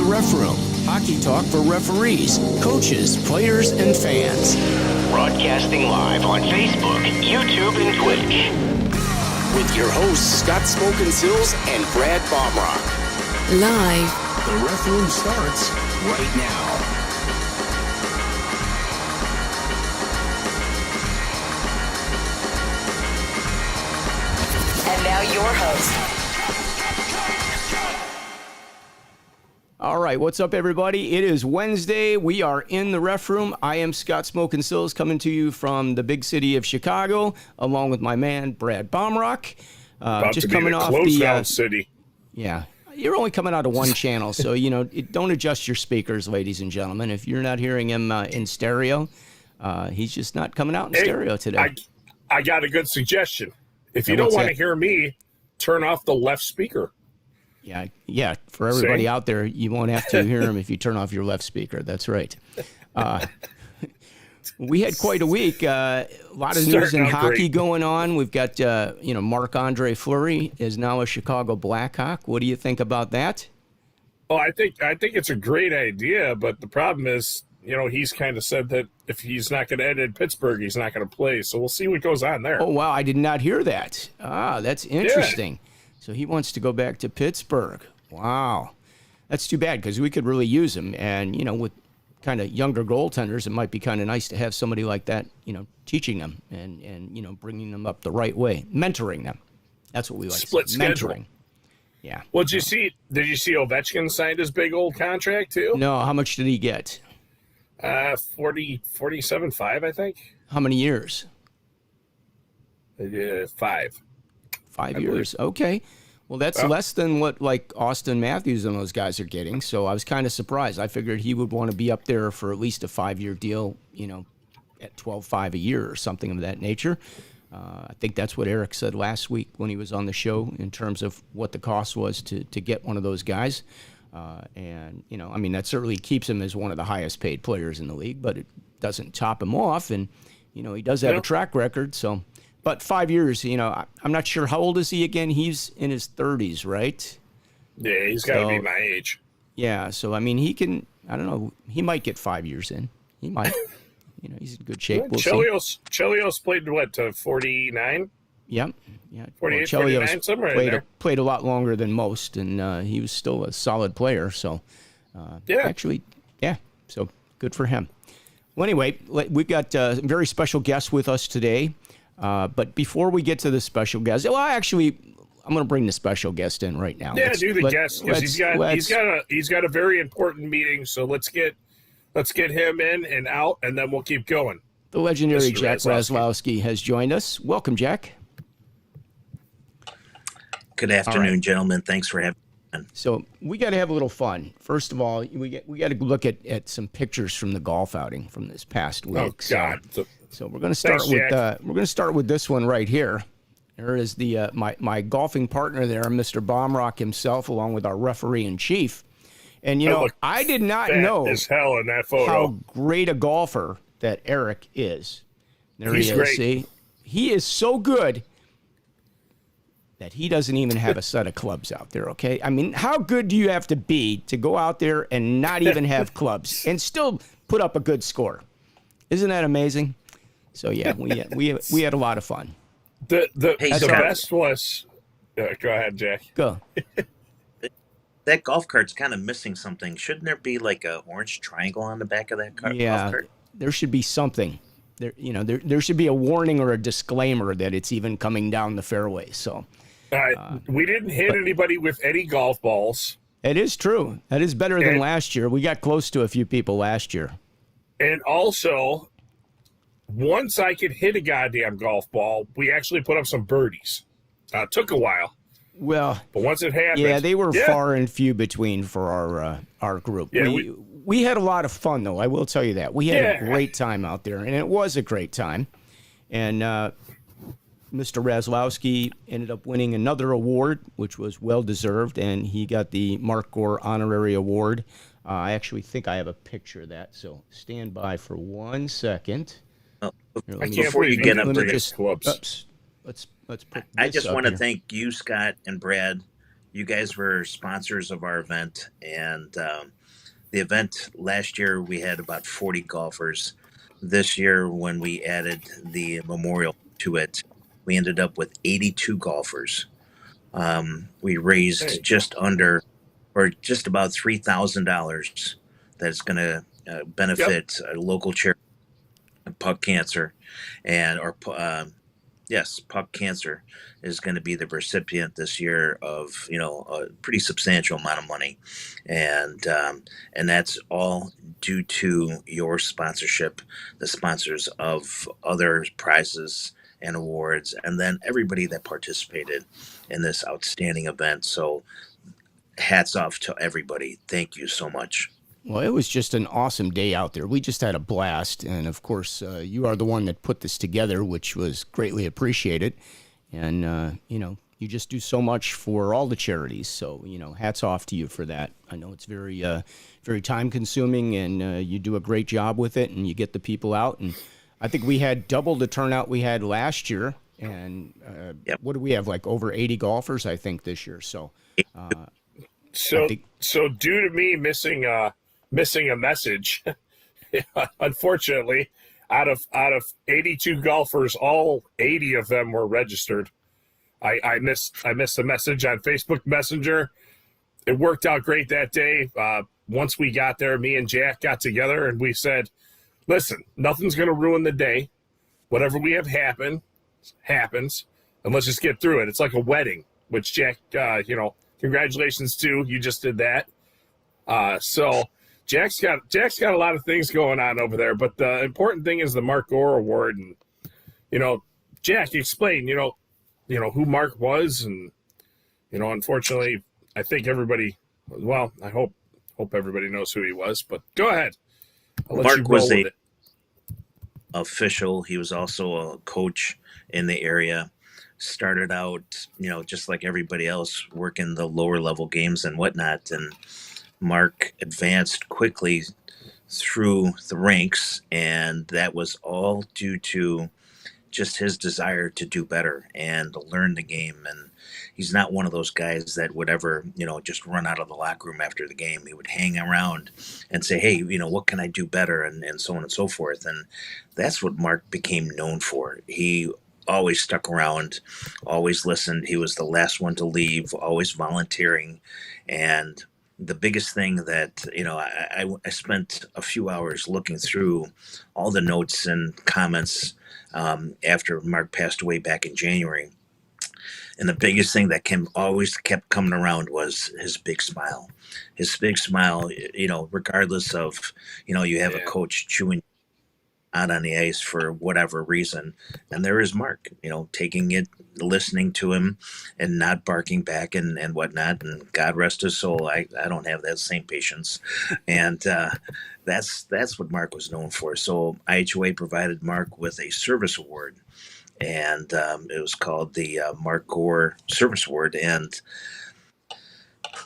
Ref Room. Hockey talk for referees, coaches, players, and fans. Broadcasting live on Facebook, YouTube, and Twitch. With your hosts, Smokin, Silz, and Baumruck. Live. The Ref Room starts right now. And now your host. All right, what's up, everybody? It is Wednesday. We are in the Ref Room. I am Smokin Silz, coming to you from the big city of Chicago, along with my man Baumruck. Just coming off the city. Yeah, you're only coming out of one channel, so don't adjust your speakers, ladies and gentlemen. If you're not hearing him in stereo, he's just not coming out in stereo today. I got a good suggestion. If you don't want to hear me, turn off the left speaker. Yeah. For everybody out there, you won't have to hear him if you turn off your left speaker. That's right. We had quite a week. A lot of news in hockey going on. We've got, Marc-Andre Fleury is now a Chicago Blackhawk. What do you think about that? Oh, I think it's a great idea, but the problem is, he's kind of said that if he's not going to end in Pittsburgh, he's not going to play. So we'll see what goes on there. Oh, wow. I did not hear that. That's interesting. Yeah. So he wants to go back to Pittsburgh. Wow. That's too bad because we could really use him. And, with kind of younger goaltenders, it might be kind of nice to have somebody like that, teaching them and bringing them up the right way, mentoring them. That's what we like. Split schedule. Mentoring. Yeah. Well, did you see Ovechkin signed his big old contract too? No. How much did he get? 47.5, I think. How many years? 5. 5 years. Okay. Well, that's less than what Austin Matthews and those guys are getting. So I was kind of surprised. I figured he would want to be up there for at least a 5-year deal, at $12.5 a year or something of that nature. I think that's what Eric said last week when he was on the show in terms of what the cost was to get one of those guys. And that certainly keeps him as one of the highest paid players in the league, but it doesn't top him off. And, he does have a track record. So. But 5 years, I'm not sure. How old is he again? He's in his 30s, right? Yeah, he's got to be my age. Yeah, so, he can, I don't know, he might get 5 years in. He might. He's in good shape. We'll Chelios played, 49? Yep. Yeah. 48, 49, somewhere in there. Played a lot longer than most, and he was still a solid player. So, so good for him. Well, anyway, we've got a very special guest with us today. But before we get to the special guest, I'm going to bring the special guest in right now. Yeah, do the guest because he's got a very important meeting. So let's get him in and out, and then we'll keep going. The legendary Jack Raslowski has joined us. Welcome, Jack. Good afternoon, gentlemen. Thanks for having me. So we got to have a little fun. First of all, we got to look at some pictures from the golf outing from this past week. Oh God. So we're going to start with this one right here. There is the my golfing partner there, Mr. Baumruck himself, along with our referee in chief. And I did not know as hell in that photo how great a golfer that Eric is. There He's he is. Great. See, he is so good that he doesn't even have a set of clubs out there. Okay, how good do you have to be to go out there and not even have clubs and still put up a good score? Isn't that amazing? So yeah, we had a lot of fun. The best was. Go ahead, Jack. Go. That golf cart's kind of missing something. Shouldn't there be like a orange triangle on the back of that golf cart? There should be something. There should be a warning or a disclaimer that it's even coming down the fairway. So. We didn't hit anybody with any golf balls. It is true. That is better than last year. We got close to a few people last year. And also, once I could hit a goddamn golf ball, we actually put up some birdies. It took a while. Well, but once it happened, they were far and few between for our group. Yeah, we had a lot of fun, though. I will tell you that we had a great time out there, and it was a great time. And Mr. Raslowski ended up winning another award, which was well deserved, and he got the Marcor honorary award. I actually think I have a picture of that, so stand by for 1 second. Before you get up to this clubs, let's put. I just want to to thank you, Scott and Brad. You guys were sponsors of our event, and the event last year, we had about 40 golfers. This year, when we added the memorial to it, we ended up with 82 golfers. We raised just under, or just about $3,000 that's going to benefit a local charity, Puck Cancer, and yes, Puck Cancer is going to be the recipient this year of a pretty substantial amount of money, and that's all due to your sponsorship, the sponsors of other prizes and awards, and then everybody that participated in this outstanding event. So, hats off to everybody. Thank you so much. Well, it was just an awesome day out there. We just had a blast. And of course, you are the one that put this together, which was greatly appreciated. And, you just do so much for all the charities. So, hats off to you for that. I know it's very, very time consuming, and you do a great job with it, and you get the people out. And I think we had double the turnout we had last year. And what do we have, like over 80 golfers, I think, this year. So, so due to me missing a message, unfortunately, out of 82 golfers, all 80 of them were registered. I missed a message on Facebook Messenger. It worked out great that day. Once we got there, me and Jack got together and we said, listen, nothing's going to ruin the day. Whatever we have happens, and let's just get through it. It's like a wedding, which Jack, congratulations to you. Just did that. So Jack's got a lot of things going on over there, but the important thing is the Marcor Award. And Jack, explain who Mark was, and unfortunately, I think everybody. Well, I hope everybody knows who he was. But go ahead. Mark was a official. He was also a coach in the area. Started out, just like everybody else, working the lower level games and whatnot. And Mark advanced quickly through the ranks, and that was all due to just his desire to do better and to learn the game. And he's not one of those guys that would ever, just run out of the locker room after the game. He would hang around and say, hey, what can I do better? And so on and so forth. And that's what Mark became known for. He always stuck around, always listened. He was the last one to leave, always volunteering. And the biggest thing that, I spent a few hours looking through all the notes and comments after Mark passed away back in January. And the biggest thing that always kept coming around was his big smile. His big smile, regardless of, you have a coach chewing out on the ice for whatever reason. And there is Mark, taking it, listening to him and not barking back and whatnot. And God rest his soul. I don't have that same patience. And that's what Mark was known for. So IHOA provided Mark with a service award. And it was called the Marcor Service Award. And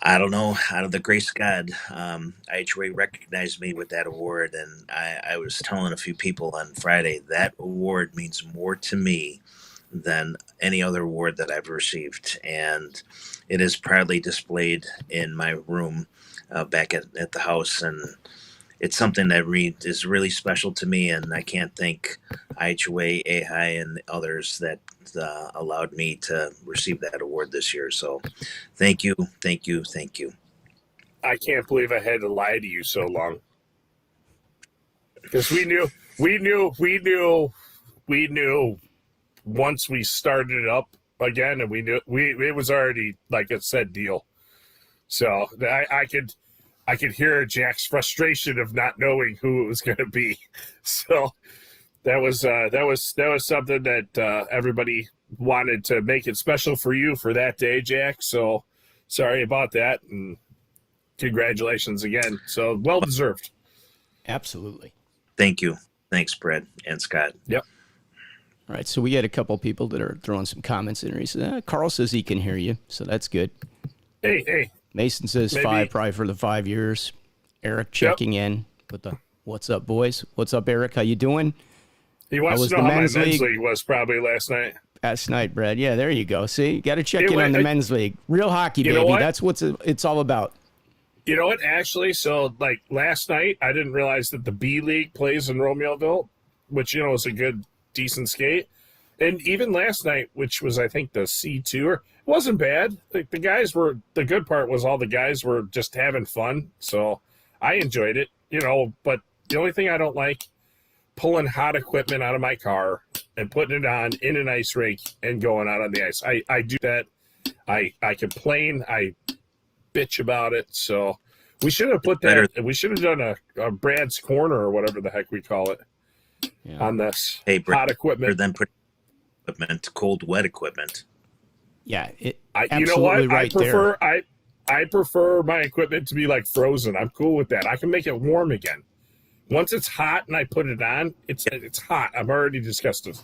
I don't know, out of the grace of God, IHOA recognized me with that award. And I was telling a few people on Friday, that award means more to me than any other award that I've received. And it is proudly displayed in my room back at the house. And it's something that is really special to me, and I can't thank IHOA, AHI, and others that allowed me to receive that award this year. So thank you, thank you, thank you. I can't believe I had to lie to you so long. Because we knew once we started it up again, and we knew it was already like a set deal. So I could hear Jack's frustration of not knowing who it was going to be. So that was something that everybody wanted to make it special for you for that day, Jack. So sorry about that, and congratulations again. So well deserved. Absolutely. Thank you. Thanks, Brad and Scott. Yep. All right, so we had a couple people that are throwing some comments in there. He said, Carl says he can hear you, so that's good. Hey. Mason says Maybe. 5, probably for the 5 years. Eric checking in with the "What's up, boys? What's up, Eric? How you doing?" He wants to know how my men's league was probably last night. Last night, Brad. Yeah, there you go. See, you got to check Hey, in on the wait, men's league. Real hockey, you know baby. what? That's what it's all about. You know what? Actually, so like last night, I didn't realize that the B League plays in Romeoville, which is a good, decent skate. And even last night, which was I think the C2, it wasn't bad. Like the good part was all the guys were just having fun, so I enjoyed it. But the only thing I don't like, pulling hot equipment out of my car and putting it on in an ice rink and going out on the ice. I do that. I complain. I bitch about it. So we should have put that. We should have done a Brad's Corner or whatever the heck we call it on this hot equipment. Then put equipment, cold, wet equipment. Yeah, you know what? Right I prefer my equipment to be like frozen. I'm cool with that. I can make it warm again. Once it's hot and I put it on, it's hot. I'm already disgusted.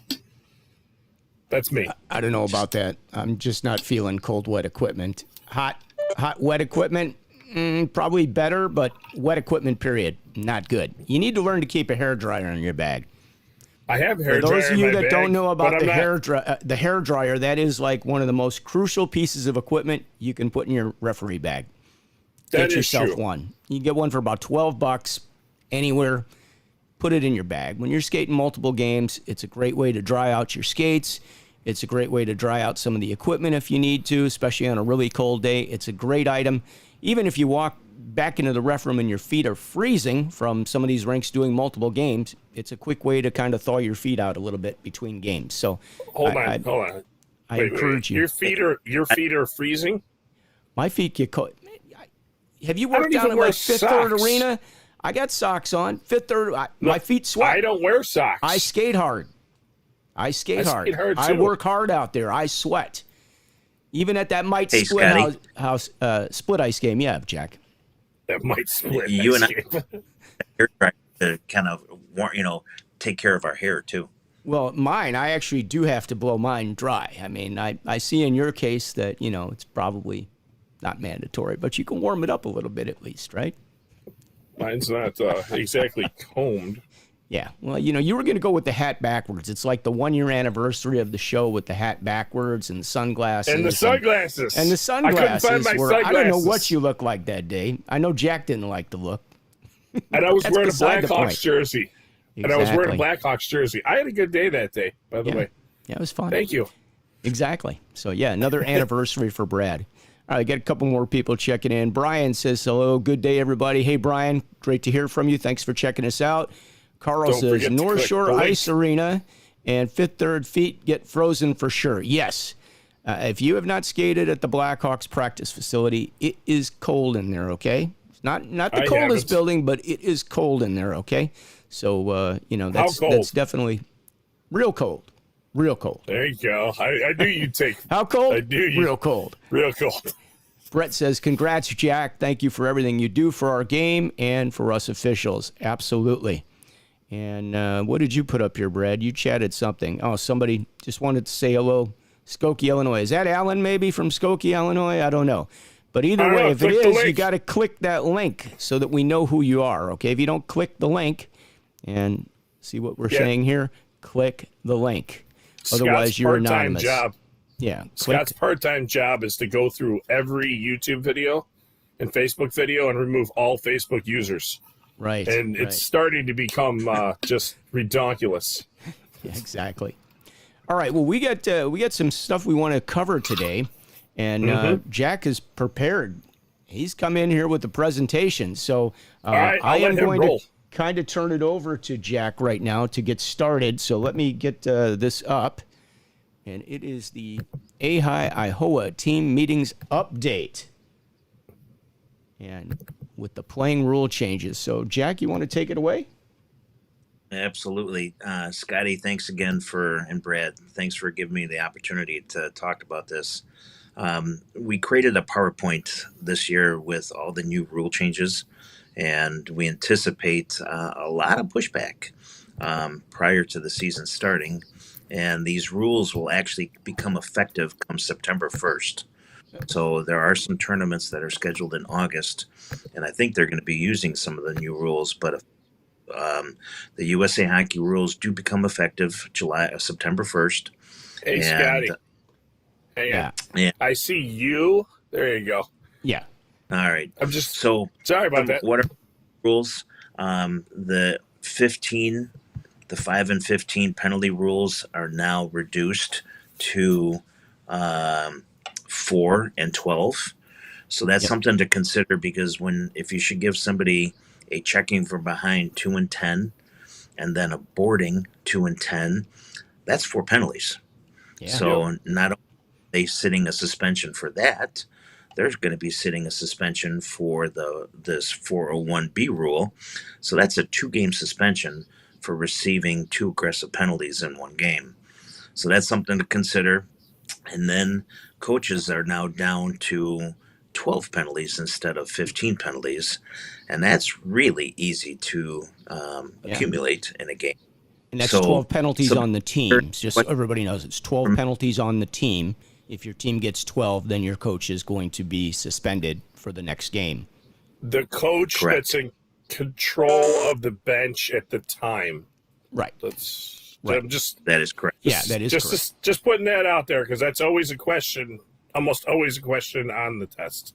That's me. I don't know about that. I'm just not feeling cold, wet equipment. Hot, wet equipment, probably better, but wet equipment, period, not good. You need to learn to keep a hairdryer in your bag. I have hair dryer. For those of you that don't know about the hair dryer, that is like one of the most crucial pieces of equipment you can put in your referee bag. Get yourself one. You can get one for about $12 anywhere. Put it in your bag. When you're skating multiple games, it's a great way to dry out your skates. It's a great way to dry out some of the equipment if you need to, especially on a really cold day. It's a great item. Even if you walk back into the ref room and your feet are freezing from some of these rinks doing multiple games, it's a quick way to kind of thaw your feet out a little bit between games. So hold on. I encourage you. Your feet are freezing? My feet get cold. Have you worked down at like Fifth Third Arena? I got socks on. Fifth Third. My feet sweat. I don't wear socks. I skate hard. I skate hard. I work hard out there. I sweat. Even at that split ice game. Yeah, Jack. That might split. You and I to kind of take care of our hair too. Well, mine, I actually do have to blow mine dry. I mean, I see in your case that, it's probably not mandatory, but you can warm it up a little bit at least, right? Mine's not exactly combed. Yeah. Well, you were going to go with the hat backwards. It's like the 1-year anniversary of the show with the hat backwards and sunglasses. And the sunglasses. And the sunglasses. I couldn't find my sunglasses. I don't know what you look like that day. I know Jack didn't like the look. And I was wearing a Blackhawks jersey. Exactly. And I was wearing a Blackhawks jersey. I had a good day that day, by the way. Yeah, it was fun. Thank you. Exactly. So, yeah, another anniversary for Brad. All right, got a couple more people checking in. Brian says, hello, good day, everybody. Hey, Brian, great to hear from you. Thanks for checking us out. Carl says, North Shore Ice Arena and Fifth Third feet get frozen for sure. Yes. If you have not skated at the Blackhawks practice facility, it is cold in there, okay? It's not the coldest building, but it is cold in there, okay? So, that's definitely real cold. Real cold. There you go. I knew you'd take. How cold? I knew you. Real cold. Real cold. Brett says, congrats, Jack. Thank you for everything you do for our game and for us officials. Absolutely. And what did you put up here, Brad? You chatted something. Oh, somebody just wanted to say hello. Skokie, Illinois. Is that Alan maybe from Skokie, Illinois? I don't know. But either way, if it is, you got to click that link so that we know who you are, okay? If you don't click the link and see what we're saying here, click the link. Otherwise, you're anonymous. Job. Yeah. Scott's part-time job is to go through every YouTube video and Facebook video and remove all Facebook users. Right. And it's starting to become just redonkulous. Yeah, exactly. All right. Well, we got some stuff we want to cover today, and Jack is prepared. He's come in here with the presentation, so right, I am going to kind of turn it over to Jack right now to get started. So let me get this up, and it is the Ahai Ihoa team meetings update, and with the playing rule changes. So, Jack, you want to take it away? Absolutely. Scotty, thanks again and Brad, thanks for giving me the opportunity to talk about this. We created a PowerPoint this year with all the new rule changes, and we anticipate a lot of pushback prior to the season starting. And these rules will actually become effective come September 1st. So there are some tournaments that are scheduled in August, and I think they're going to be using some of the new rules. But the USA Hockey rules do become effective September 1st. Hey, Scotty. Hey, yeah. I see you. There you go. Yeah. All right. I'm just So sorry about that. what are rules? The 15, the 5 and 15 penalty rules are now reduced to 4 and 12. So that's something to consider, because if you should give somebody a checking from behind 2 and 10, and then a boarding 2 and 10, that's 4 penalties. Yeah. So not only are they sitting a suspension for that, they're going to be sitting a suspension for this 401B rule. So that's a 2-game suspension for receiving 2 aggressive penalties in one game. So that's something to consider. And then coaches are now down to 12 penalties instead of 15 penalties. And that's really easy to accumulate in a game. And that's 12 penalties on the team. Just so everybody knows, it's 12 Mm-hmm. penalties on the team. If your team gets 12, then your coach is going to be suspended for the next game. The coach that's in control of the bench at the time. Right. That is correct. Yeah, that is correct. Just putting that out there, because that's always a question, almost always a question on the test.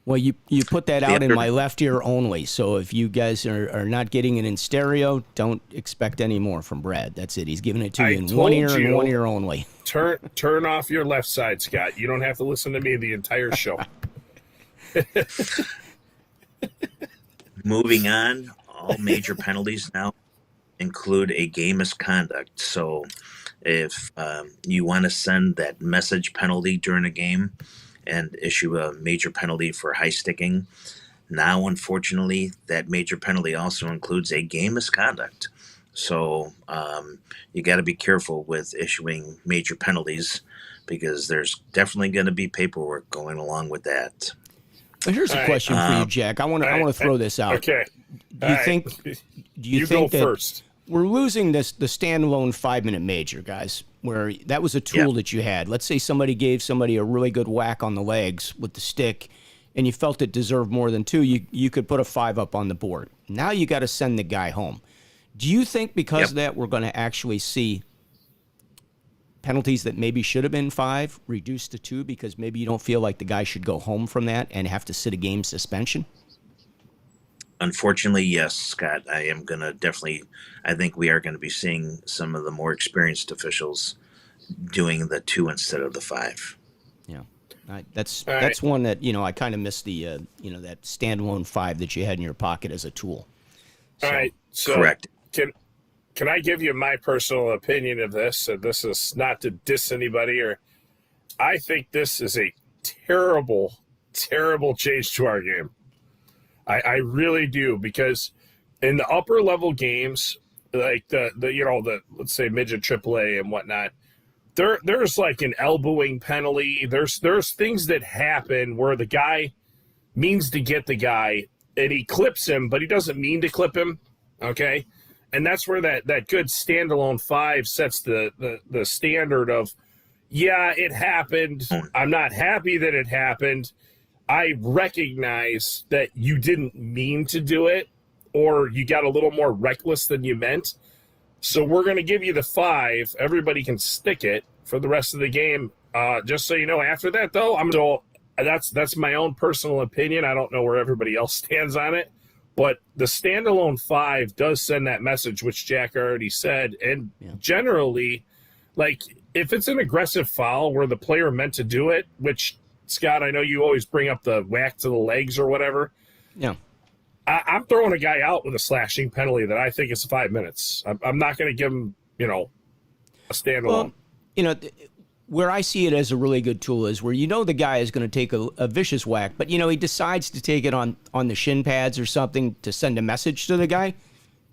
Well, you put that out in my left ear only. So if you guys are not getting it in stereo, don't expect any more from Brad. That's it. He's giving it to you in one ear and one ear only. Turn off your left side, Scott. You don't have to listen to me the entire show. Moving on, all major penalties now include a game misconduct. So if you want to send that message penalty during a game and issue a major penalty for high sticking, now unfortunately that major penalty also includes a game misconduct. So you got to be careful with issuing major penalties, because there's definitely going to be paperwork going along with that. But here's a question for you, Jack. I want to throw this out. Okay. Do you think that first. We're losing the standalone 5-minute major, guys, where that was a tool that you had? Let's say somebody gave somebody a really good whack on the legs with the stick, and you felt it deserved more than 2. You could put a 5 up on the board. Now you got to send the guy home. Do you think because of that we're going to actually see penalties that maybe should have been 5 reduced to 2, because maybe you don't feel like the guy should go home from that and have to sit a game suspension? Unfortunately, yes, Scott. I think we are going to be seeing some of the more experienced officials doing the 2 instead of the 5. Yeah. That's one that, I kind of miss the, that standalone 5 that you had in your pocket as a tool. All right. So correct. Can I give you my personal opinion of this? And this is not to diss anybody, I think this is a terrible, terrible change to our game. I really do, because in the upper level games, like the let's say midget AAA and whatnot, there's like an elbowing penalty. There's things that happen where the guy means to get the guy and he clips him, but he doesn't mean to clip him. Okay. And that's where that good standalone 5 sets the standard of, yeah, it happened. I'm not happy that it happened. I recognize that you didn't mean to do it, or you got a little more reckless than you meant. So we're going to give you the 5. Everybody can stick it for the rest of the game. Just so you know, after that, though, that's my own personal opinion. I don't know where everybody else stands on it. But the standalone 5 does send that message, which Jack already said. And generally, like, if it's an aggressive foul where the player meant to do it, which, Scott, I know you always bring up the whack to the legs or whatever. Yeah. I'm throwing a guy out with a slashing penalty that I think is 5 minutes. I'm not going to give him, a standalone. Well, where I see it as a really good tool is where the guy is going to take a vicious whack, but he decides to take it on the shin pads or something to send a message to the guy,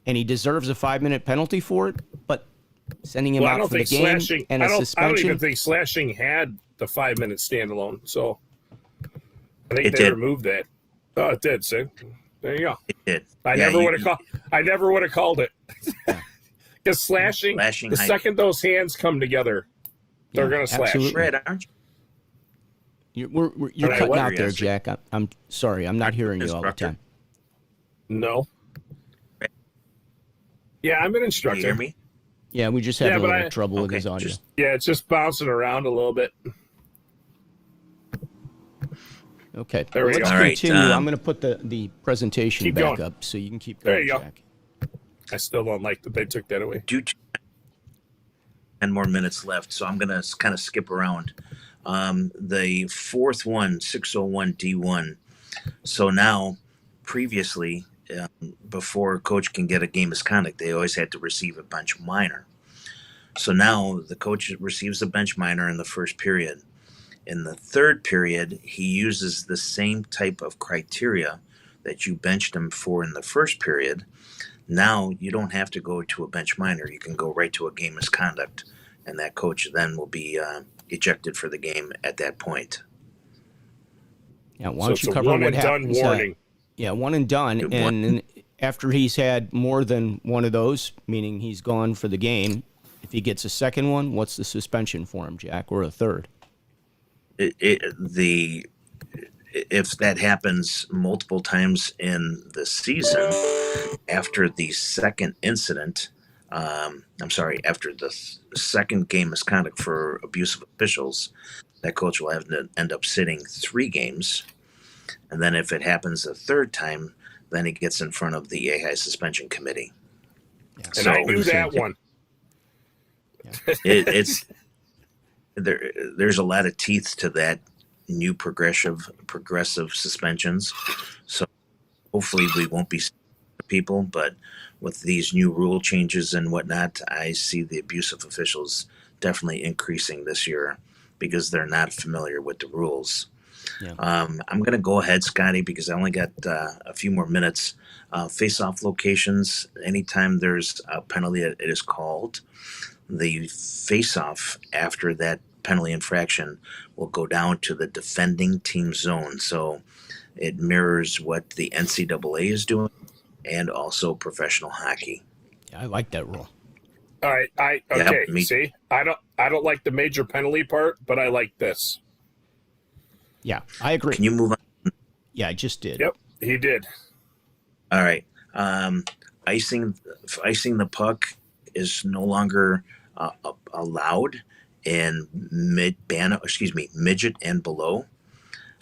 and he deserves a 5-minute penalty for it. But sending him out for the game and a suspension. I don't even think slashing had the 5-minute standalone. So I think they removed that. Oh, it did. See, there you go. It did. I never would have called it, because slashing. The second those hands come together, they're going to slash. Red, aren't you? You're cutting out there, Jack. I'm sorry. I'm not hearing you all the time. No. Yeah, I'm an instructor. Can you hear me? Yeah, we just have a little trouble with his audio. It's just bouncing around a little bit. Okay. There we Let's go. All right, continue. I'm going to put the presentation keep back going. up so you can keep There going, you go. Jack. I still don't like that they took that away. Due to 10 more minutes left, so I'm going to kind of skip around. The fourth one, 601D1. So now, previously, before a coach can get a game misconduct, they always had to receive a bench minor. So now the coach receives a bench minor in the first period. In the third period, he uses the same type of criteria that you benched him for in the first period. Now you don't have to go to a bench minor. You can go right to a game misconduct, and that coach then will be ejected for the game at that point. Yeah, why So don't it's you a cover one what and done happens? warning. Yeah, one and done. Good And after he's had more than one of those, meaning he's gone for the game, if he gets a second one, what's the suspension for him, Jack, or a third? If that happens multiple times in the season, after the second incident, after the second game misconduct for abusive officials, that coach will have to end up sitting 3 games. And then if it happens a third time, then he gets in front of the AHI suspension committee. Yeah. And I knew that one. It's there's a lot of teeth to that new progressive suspensions. So hopefully we won't be people, but with these new rule changes and whatnot, I see the abusive officials definitely increasing this year because they're not familiar with the rules. Yeah. I'm going to go ahead, Scotty, because I only got a few more minutes. Face-off locations, anytime there's a penalty that it is called, the face-off after that penalty infraction will go down to the defending team zone. So it mirrors what the NCAA is doing and also professional hockey. Yeah, I like that rule. All right, okay. me- See, I don't like the major penalty part, but I like this. Yeah, I agree. Can you move on? Yeah, I just did. Yep, he did. All right. Icing the puck is no longer allowed in midget and below.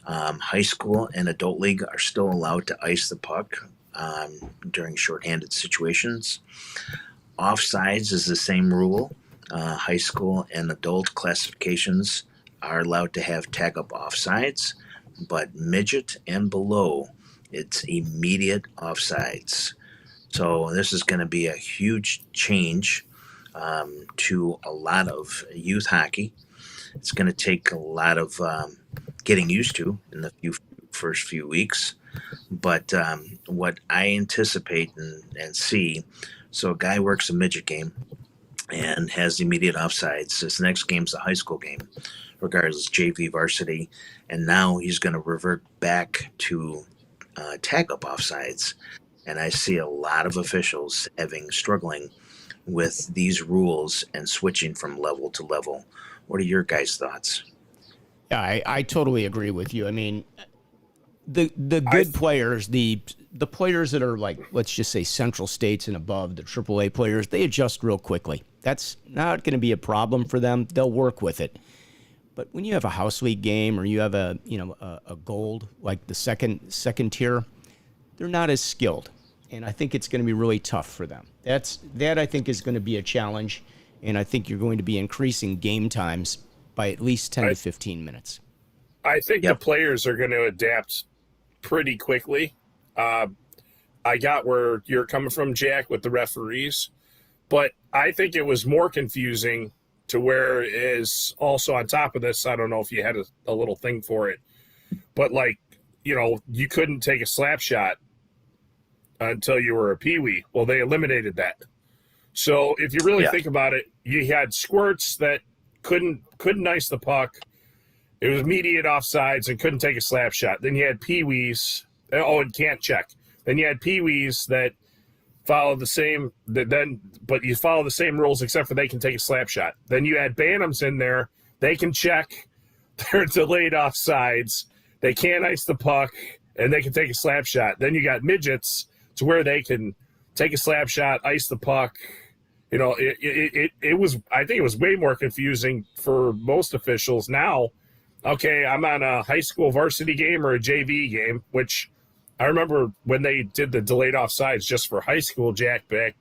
High school and adult league are still allowed to ice the puck during shorthanded situations. Offsides is the same rule. High school and adult classifications are allowed to have tag-up offsides, but midget and below, it's immediate offsides. So this is going to be a huge change to a lot of youth hockey. It's going to take a lot of getting used to in the first few weeks. But what I anticipate and see, so a guy works a midget game and has immediate offsides. His next game's a high school game, regardless, JV varsity. And now he's going to revert back to tag-up offsides. And I see a lot of officials struggling with these rules and switching from level to level. What are your guys' thoughts? Yeah, I totally agree with you. I mean, the good players, the players that are like, let's just say Central States and above, the AAA players, they adjust real quickly. That's not going to be a problem for them. They'll work with it. But when you have a house league game or you have a gold, like the second tier, they're not as skilled. And I think it's going to be really tough for them. That I think is going to be a challenge. And I think you're going to be increasing game times by at least 10 to 15 minutes. I think the players are going to adapt pretty quickly. I got where you're coming from, Jack, with the referees. But I think it was more confusing to where it is also on top of this. I don't know if you had a little thing for it. But, you couldn't take a slap shot until you were a peewee. Well, they eliminated that. So if you really think about it, you had squirts that couldn't ice the puck. It was immediate offsides and couldn't take a slap shot. Then you had peewees. And can't check. Then you had peewees that follow the same. But you follow the same rules except for they can take a slap shot. Then you had bantams in there. They can check. They're delayed offsides. They can't ice the puck and they can take a slap shot. Then you got midgets to where they can take a slap shot, ice the puck. It was, I think it was way more confusing for most officials. Now, okay, I'm on a high school varsity game or a JV game, which I remember when they did the delayed offsides just for high school, Jack, back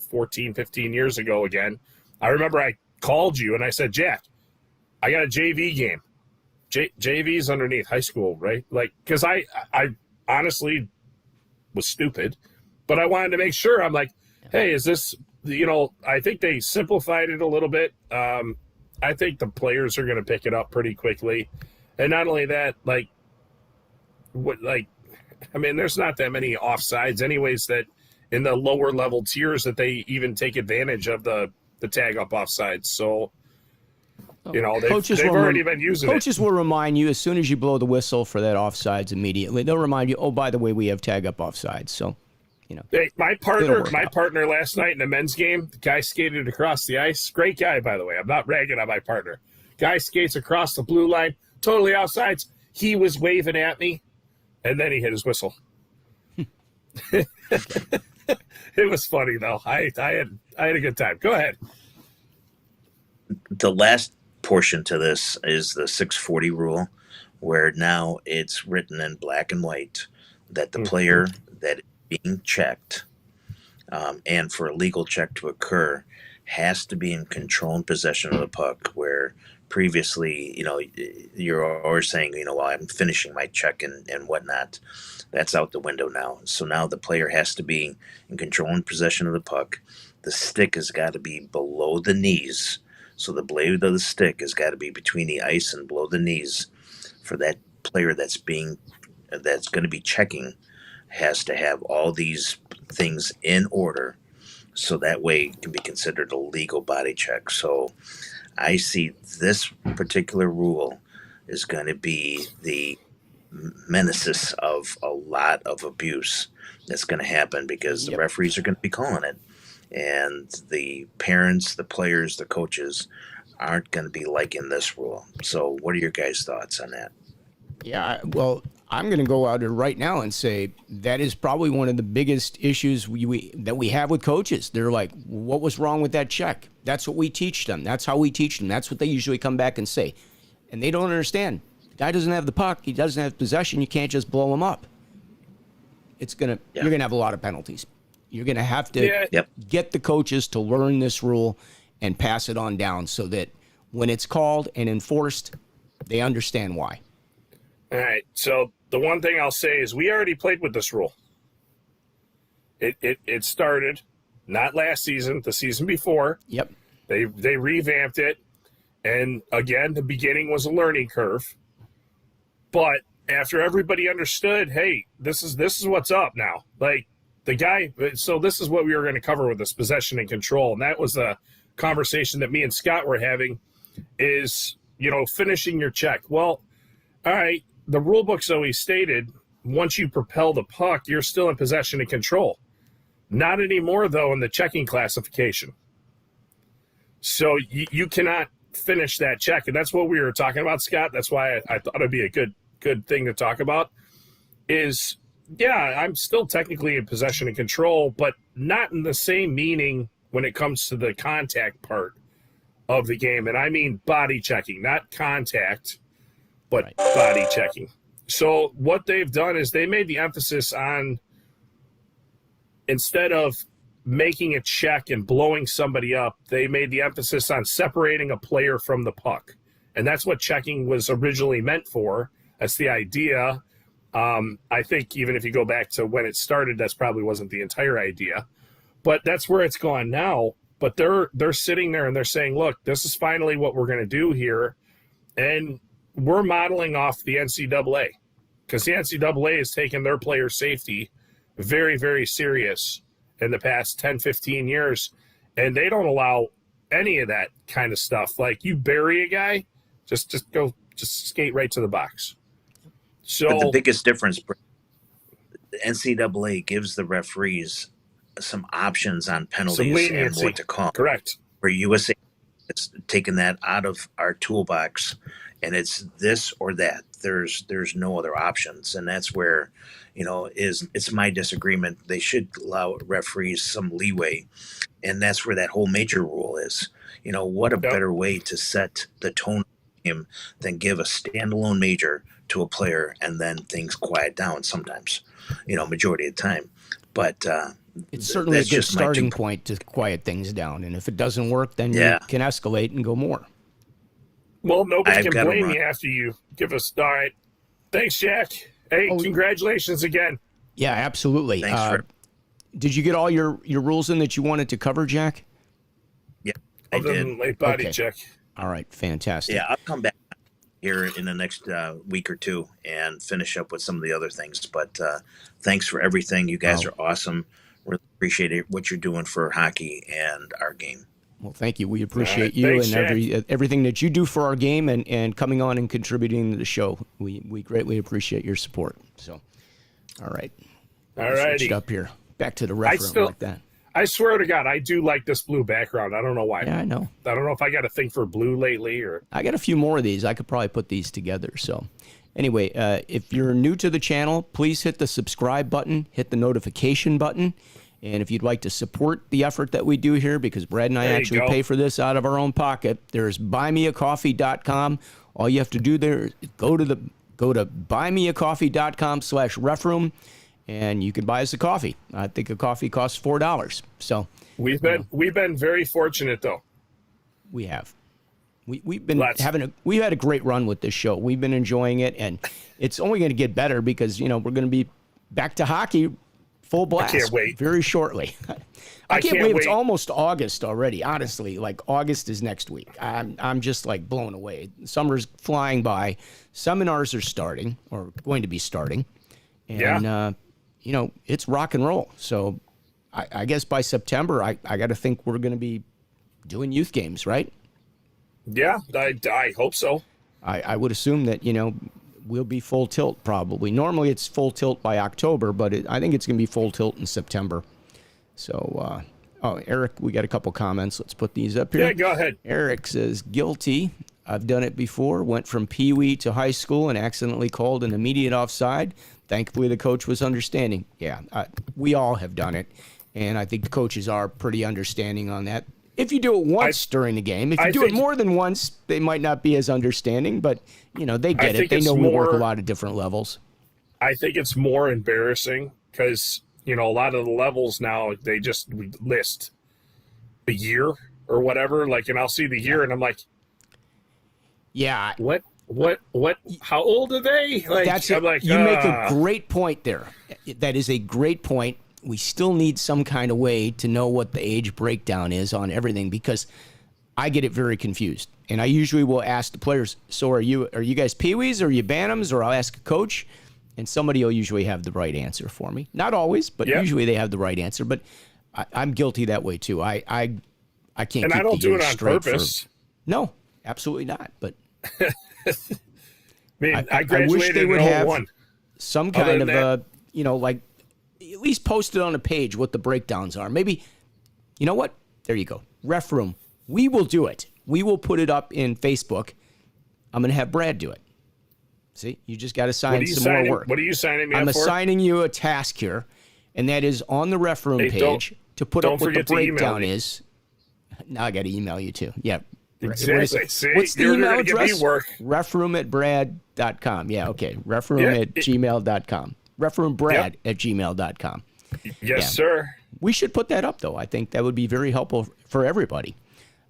14, 15 years ago again. I remember I called you and I said, Jack, I got a JV game. JV's underneath high school, right? Like, because I honestly was stupid, but I wanted to make sure. I'm like, hey, is this, I think they simplified it a little bit. I think the players are going to pick it up pretty quickly. And not only that, there's not that many offsides anyways that in the lower level tiers that they even take advantage of the tag up offsides. So, they've already been using it. Coaches will remind you as soon as you blow the whistle for that offsides immediately. They'll remind you, oh, by the way, we have tag up offsides. So, Hey, my partner last night in the men's game, the guy skated across the ice. Great guy, by the way. I'm not ragging on my partner. Guy skates across the blue line, totally offsides. He was waving at me, and then he hit his whistle. It was funny though. I had a good time. Go ahead. The last portion to this is the 640 rule, where now it's written in black and white that the player that is being checked, and for a legal check to occur, has to be in control and possession of the puck, where previously, you're always saying, well, I'm finishing my check and whatnot. That's out the window now. So now the player has to be in control and possession of the puck. The stick has got to be below the knees. So the blade of the stick has got to be between the ice and below the knees. For that player that's going to be checking, has to have all these things in order, so that way it can be considered a legal body check. So I see this particular rule is going to be the menace of a lot of abuse that's going to happen, because the referees are going to be calling it, and the parents, the players, the coaches aren't going to be liking this rule. So what are your guys' thoughts on that? Yeah, well, I'm going to go out there right now and say that is probably one of the biggest issues that we have with coaches. They're like, what was wrong with that check? That's what we teach them. That's how we teach them. That's what they usually come back and say. And they don't understand. The guy doesn't have the puck. He doesn't have possession. You can't just blow him up. You're going to have a lot of penalties. You're going to have to get the coaches to learn this rule and pass it on down so that when it's called and enforced, they understand why. All right. So the one thing I'll say is we already played with this rule. It started not last season, the season before. Yep. They revamped it. And again, the beginning was a learning curve. But after everybody understood, hey, this is what's up now. Like the guy, so this is what we were going to cover with this possession and control. And that was the conversation that me and Scott were having is, finishing your check. Well, all right, the rule book's always stated once you propel the puck, you're still in possession and control. Not anymore, though, in the checking classification. So you cannot finish that check. And that's what we were talking about, Scott. That's why I thought it'd be a good thing to talk about is, I'm still technically in possession and control, but not in the same meaning when it comes to the contact part of the game. And I mean body checking, not contact, but body checking. So what they've done is they made the emphasis on, instead of making a check and blowing somebody up, they made the emphasis on separating a player from the puck. And that's what checking was originally meant for. That's the idea. I think even if you go back to when it started, that's probably wasn't the entire idea. But that's where it's gone now. But they're sitting there and they're saying, look, this is finally what we're going to do here. And we're modeling off the NCAA, because the NCAA has taken their player safety very, very serious in the past 10, 15 years. And they don't allow any of that kind of stuff. Like you bury a guy, just skate right to the box. So but the biggest difference, the NCAA gives the referees some options on penalties and what to call. Correct. Where USA is taking that out of our toolbox, and it's this or that. There's no other options, and that's where, it's my disagreement. They should allow referees some leeway, and that's where that whole major rule is. What a better way to set the tone game than give a standalone major to a player and then things quiet down sometimes, majority of the time. But it's certainly a that's good just my starting point to quiet things down. And if it doesn't work, then Yeah. you can escalate and go more. Well, nobody I've can gotta blame run. you after you give us. All right. Thanks, Jack. Hey, congratulations again. Yeah, absolutely. Thanks for Did you get all your rules in that you wanted to cover, Jack? yeah, I Other did. than late body Okay. check. All right, fantastic. Yeah, I'll come back here in the next week or two and finish up with some of the other things. But thanks for everything. You guys Wow. are awesome. Really appreciate it, what you're doing for hockey and our game. Well, thank you. We appreciate right. you Thanks, and everything that you do for our game and coming on and contributing to the show. We greatly appreciate your support. So, all right. All Switch righty. it up here. Back to the ref room like that. I swear to God, I do like this blue background. I don't know why. Yeah, I know. I don't know if I got a thing for blue lately or. I got a few more of these. I could probably put these together. So, anyway, if you're new to the channel, please hit the subscribe button, hit the notification button. And if you'd like to support the effort that we do here, because Brad and I There you actually go. pay for this out of our own pocket, there's buymeacoffee.com. All you have to do there is go to buymeacoffee.com/refroom, and you can buy us a coffee. I think a coffee costs $4. So We've been very fortunate though. we have. We've been Let's- we've had a great run with this show. We've been enjoying it, and it's only going to get better because we're going to be back to hockey full blast can't wait. very shortly. I can't believe it's almost August already. Honestly, like August is next week. I'm just like blown away. Summer's flying by. Seminars are starting or going to be starting, and it's rock and roll. So I guess by September, I got to think we're going to be doing youth games, right? Yeah, I hope so. I would assume that, we'll be full tilt probably. Normally it's full tilt by October, but I think it's going to be full tilt in September. So, Eric, we got a couple comments. Let's put these up here. Yeah, go ahead. Eric says, guilty. I've done it before. Went from Pee-wee to high school and accidentally called an immediate offside. Thankfully, the coach was understanding. Yeah, we all have done it. And I think the coaches are pretty understanding on that. If you do it once during the game, if you do it more than once, they might not be as understanding, but they get it. They know we work a lot of different levels. I think it's more embarrassing because, a lot of the levels now, they just list the year or whatever. And I'll see the year and I'm like, yeah. What, how old are they? I'm like, you make a great point there. That is a great point. We still need some kind of way to know what the age breakdown is on everything because I get it very confused. And I usually will ask the players, so are you guys peewees or are you bantams? Or I'll ask a coach and somebody will usually have the right answer for me. Not always, but usually they have the right answer. But I'm guilty that way too. I can't keep and I don't the do it years on straight purpose. No, absolutely not. But I graduated wish they would in have 01. some kind of like at least post it on a page what the breakdowns are. Maybe, you know what? There you go. Ref room. We will do it. We will put it up in Facebook. I'm going to have Brad do it. See, you just got to sign some more work. What are you signing me I'm up for? assigning you a task here, and that is on the ref room page to put up what the breakdown is. Now I got to email you too. Yeah. Exactly. See, what's the you're email gonna give me address? work. Refroom@brad.com. Yeah, okay. Refroom@gmail.com. Refroombrad@gmail.com. Yes, sir. We should put that up, though. I think that would be very helpful for everybody.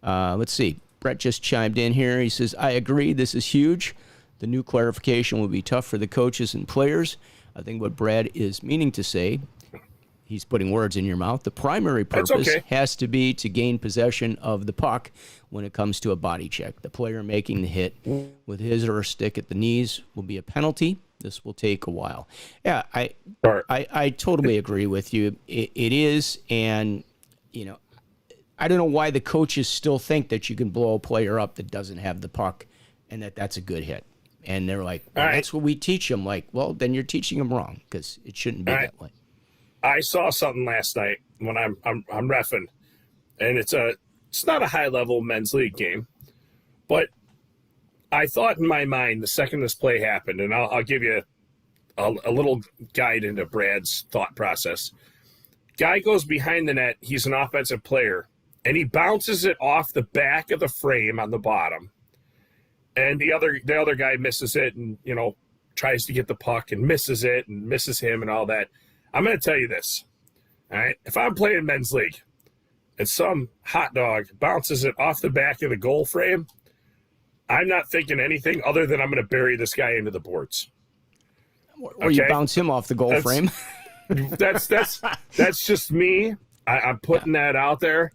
Let's see. Brett just chimed in here. He says, I agree. This is huge. The new clarification will be tough for the coaches and players. I think what Brad is meaning to say, he's putting words in your mouth. The primary purpose has to be to gain possession of the puck when it comes to a body check. The player making the hit with his or her stick at the knees will be a penalty. This will take a while. Yeah, I totally agree with you. It is, and I don't know why the coaches still think that you can blow a player up that doesn't have the puck, and that's a good hit. And they're like, well, that's what we teach them. Like, well, then you're teaching them wrong because it shouldn't be that way. I saw something last night when I'm reffing, and it's not a high level men's league game, but I thought in my mind the second this play happened, and I'll give you a little guide into Brad's thought process. Guy goes behind the net. He's an offensive player, and he bounces it off the back of the frame on the bottom and the other guy misses it, and tries to get the puck and misses it and misses him and all that. I'm going to tell you this. All right, if I'm playing men's league and some hot dog bounces it off the back of the goal frame, I'm not thinking anything other than I'm going to bury this guy into the boards. Or you bounce him off the goal frame. That's just me. I'm putting that out there.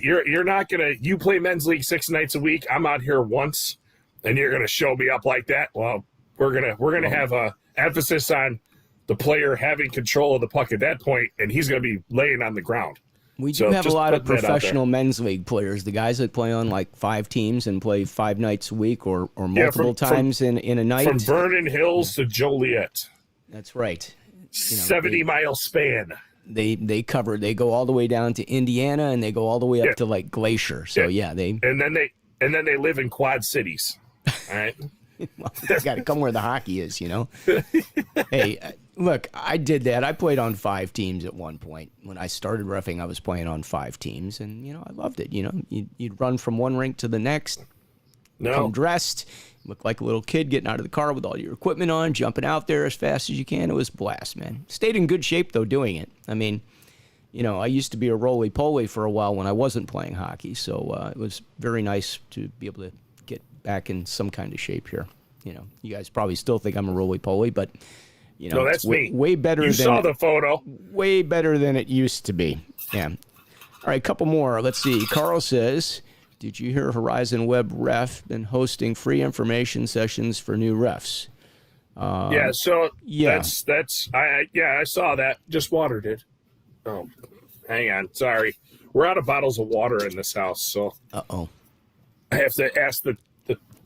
You're not gonna. You play men's league 6 nights a week. I'm out here once, and you're gonna show me up like that. Well, we're gonna have a emphasis on the player having control of the puck at that point, and he's gonna be laying on the ground. We do have a lot of professional men's league players. The guys that play on like 5 teams and play 5 nights a week or multiple times in a night. From Vernon Hills to Joliet. That's right. 70-mile span. They cover. They go all the way down to Indiana and they go all the way up to like Glacier. So and then they live in Quad Cities. All right. Well, they got to come where the hockey is, Hey, look, I did that. I played on 5 teams at one point. When I started reffing, I was playing on 5 teams, and I loved it. You'd run from one rink to the next. Come dressed, look like a little kid getting out of the car with all your equipment on, jumping out there as fast as you can. It was a blast, man. Stayed in good shape though doing it. I mean, I used to be a roly-poly for a while when I wasn't playing hockey, so it was very nice to be able to get back in some kind of shape here. You guys probably still think I'm a roly-poly, but no, that's me. Way better. You saw the photo. Way better than it used to be. Yeah. All right, a couple more. Let's see. Carl says, did you hear Horizon Web Ref been hosting free information sessions for new refs? I saw that. Just watered it. Oh, hang on. Sorry. We're out of bottles of water in this house, so I have to ask the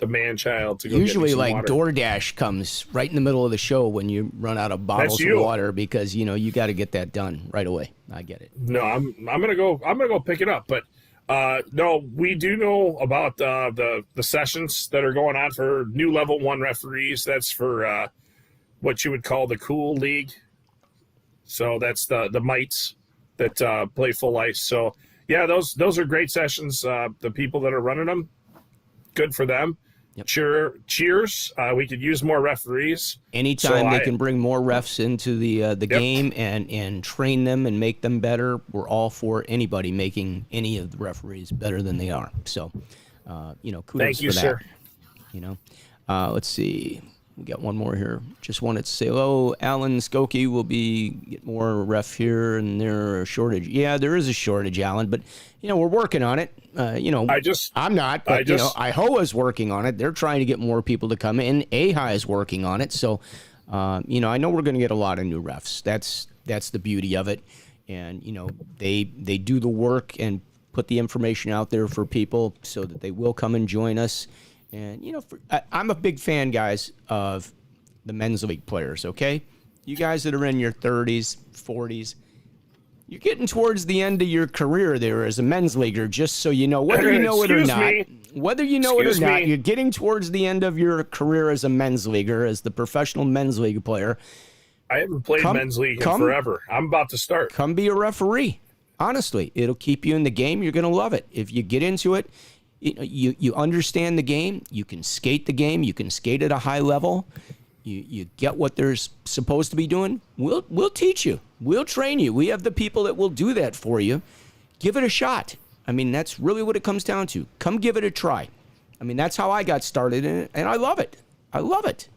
man-child to go usually get me some like water. DoorDash comes right in the middle of the show when you run out of bottles of water because you got to get that done right away. I get it. No, I'm gonna go pick it up, but no, we do know about the sessions that are going on for new level 1 referees. That's for what you would call the cool league. So that's the mites that play full ice. So yeah, those are great sessions. The people that are running them, good for them. Yep. Cheers. We could use more referees. Anytime they can bring more refs into the game and train them and make them better, we're all for anybody making any of the referees better than they are. So, kudos Thank you, for that. sir. Let's see. We got one more here. Just wanted to say hello. Alan Skokie will get more ref here, and there a shortage. Yeah, there is a shortage, Alan, but we're working on it. I'm not, but IHOA's working on it. They're trying to get more people to come in. AHI is working on it. So, I know we're going to get a lot of new refs. That's the beauty of it. And they do the work and put the information out there for people so that they will come and join us. And, I'm a big fan, guys, of the men's league players, okay? You guys that are in your 30s, 40s, you're getting towards the end of your career there as a men's leaguer, just so you know, whether you know it or not. Whether you know it or not, you're getting towards the end of your career as a men's leaguer, as the professional men's league player. I haven't played men's league in forever. I'm about to start. Come be a referee. Honestly, it'll keep you in the game. You're going to love it. If you get into it, you understand the game. You can skate the game. You can skate at a high level. You get what they're supposed to be doing. We'll teach you. We'll train you. We have the people that will do that for you. Give it a shot. I mean, that's really what it comes down to. Come give it a try. I mean, that's how I got started in it, and I love it. I love it.